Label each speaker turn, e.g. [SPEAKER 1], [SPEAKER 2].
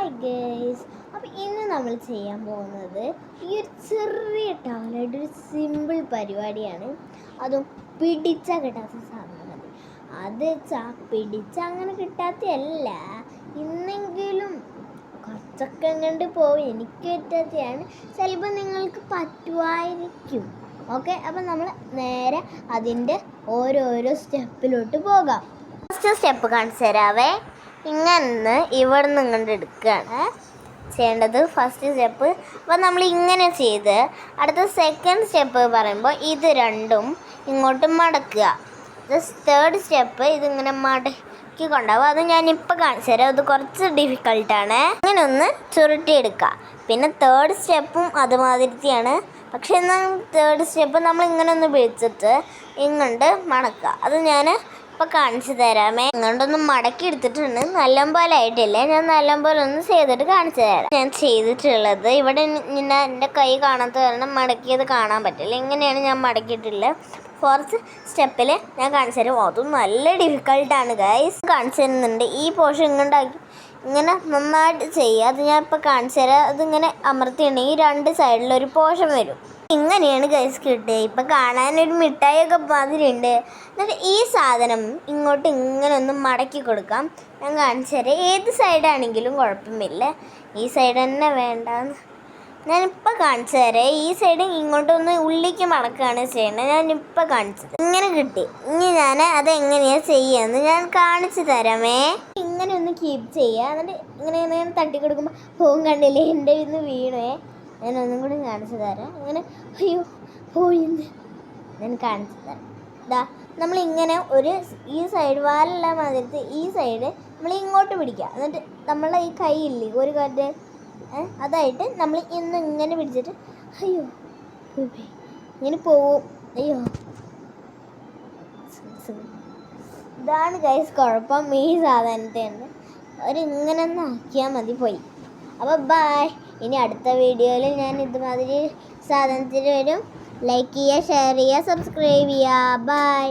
[SPEAKER 1] Hi guys. അപ്പോൾ ഇന്ന് നമ്മൾ ചെയ്യാൻ പോകുന്നത് ഈ ഒരു ചെറിയ ടവലായിട്ട് ഒരു സിമ്പിൾ പരിപാടിയാണ്. അതും പിടിച്ചാൽ കിട്ടാത്ത സാധനം മതി. അത് പിടിച്ചാൽ അങ്ങനെ കിട്ടാത്തതല്ല, ഇന്നെങ്കിലും കുറച്ചൊക്കെ കണ്ട് പോകും. എനിക്ക് പറ്റാത്തതാണ്, ചിലപ്പോൾ നിങ്ങൾക്ക് പറ്റുമായിരിക്കും. ഓക്കെ, അപ്പം നമ്മൾ നേരെ അതിൻ്റെ ഓരോരോ സ്റ്റെപ്പിലോട്ട് പോകാം. ഫസ്റ്റ് സ്റ്റെപ്പ് കാണിച്ചു തരാവേ. ഇങ്ങനെ ഇവിടെ നിന്ന് ഇങ്ങോട്ട് എടുക്കുകയാണ് ചെയ്യേണ്ടത് ഫസ്റ്റ് സ്റ്റെപ്പ്. അപ്പോൾ നമ്മൾ ഇങ്ങനെ ചെയ്ത് അടുത്ത സെക്കൻഡ് സ്റ്റെപ്പ് പറയുമ്പോൾ ഇത് രണ്ടും ഇങ്ങോട്ട് മടക്കുക. തേർഡ് സ്റ്റെപ്പ് ഇതിങ്ങനെ മടക്കി കൊണ്ടാവും. അത് ഞാനിപ്പോൾ കാണിച്ചു തരാം. അത് കുറച്ച് ഡിഫിക്കൾട്ടാണ്. ഇങ്ങനെ ഒന്ന് ചുരുട്ടിയെടുക്കുക. പിന്നെ തേർഡ് സ്റ്റെപ്പും അതുമാതിരിയാണ്. പക്ഷേ എന്നാൽ തേർഡ് സ്റ്റെപ്പ് നമ്മൾ ഇങ്ങനെ ഒന്ന് പിടിച്ചിട്ട് ഇങ്ങോട്ട് മടക്കുക. അത് ഞാൻ ഇപ്പോൾ കാണിച്ചു തരാമേ. ഇങ്ങോട്ടൊന്ന് മടക്കി എടുത്തിട്ടുണ്ട്. നല്ലപോലെ ആയിട്ടില്ല, ഞാൻ നല്ലപോലെ ഒന്ന് ചെയ്തിട്ട് കാണിച്ചു തരാം. ഞാൻ ചെയ്തിട്ടുള്ളത് ഇവിടെ എൻ്റെ കൈ കാണാത്ത കാരണം മടക്കിയത് കാണാൻ പറ്റില്ല. ഇങ്ങനെയാണ് ഞാൻ മടക്കിയിട്ടുള്ളത്. ഫോർത്ത് സ്റ്റെപ്പിൽ ഞാൻ കാണിച്ചു തരാം. അതും നല്ല ഡിഫിക്കൾട്ടാണ് ഗൈസ്. കാണിച്ചു തരുന്നുണ്ട്. ഈ പോർഷൻ ഇങ്ങോട്ടാക്കി ഇങ്ങനെ നന്നായിട്ട് ചെയ്യുക. അത് ഞാൻ ഇപ്പോൾ കാണിച്ചു തരാം. അതിങ്ങനെ അമർത്തിയിട്ടുണ്ടെങ്കിൽ രണ്ട് സൈഡിലൊരു പോർഷൻ വരും. ഇങ്ങനെയാണ് ഗൈസ് കിട്ടുക. ഇപ്പം കാണാനൊരു മിഠായിയൊക്കെ മാതിരി ഉണ്ട്. എന്നിട്ട് ഈ സാധനം ഇങ്ങോട്ട് ഇങ്ങനെ ഒന്ന് മടക്കി കൊടുക്കാം. ഞാൻ കാണിച്ചു തരാം. ഏത് സൈഡാണെങ്കിലും കുഴപ്പമില്ല. ഈ സൈഡ് തന്നെ വേണ്ടെന്ന് ഞാനിപ്പോൾ കാണിച്ചു തരാം. ഈ സൈഡ് ഇങ്ങോട്ടൊന്ന് ഉള്ളിലേക്ക് മടക്കുകയാണ് ചെയ്യേണ്ടത്. ഞാനിപ്പോൾ കാണിച്ചത് ഇങ്ങനെ കിട്ടി. ഇനി ഞാൻ അതെങ്ങനെയാണ് ചെയ്യുകയെന്ന് ഞാൻ കാണിച്ചു തരാമേ. ഇങ്ങനെ ഒന്ന് കീപ്പ് ചെയ്യുക. എന്നിട്ട് ഇങ്ങനെ തട്ടി കൊടുക്കുമ്പോൾ പോകും. കണ്ടില്ലേ, എൻ്റെ ഇന്ന് വീണേ. ഞാൻ ഒന്നും കൂടി കാണിച്ചു തരാം. ഇങ്ങനെ അയ്യോ പോയിന്ന് ഞാൻ കാണിച്ചു തരാം. ഇതാ നമ്മളിങ്ങനെ ഒരു ഈ സൈഡ് വാലുള്ള മാതിരത്ത് ഈ സൈഡ് നമ്മൾ ഇങ്ങോട്ട് പിടിക്കുക. എന്നിട്ട് നമ്മളെ ഈ കൈയില്ലേ ഒരു കാറ്റ് അതായിട്ട് നമ്മൾ ഇങ്ങനെ പിടിച്ചിട്ട് അയ്യോ ഇങ്ങനെ പോവും. അയ്യോ, ഇതാണ് ഗൈസ് കുഴപ്പം. ഈ സാധനത്തെ ഉണ്ട് അവരിങ്ങനെ ഒന്ന് ആക്കിയാൽ മതി. പോയി. അപ്പോൾ ബൈ. ഇനി അടുത്ത വീഡിയോയിൽ ഞാൻ ഇതുമാതിരി സാധനത്തിന് വരും. ലൈക്ക് ചെയ്യുക, ഷെയർ ചെയ്യുക, സബ്സ്ക്രൈബ് ചെയ്യുക. ബൈ.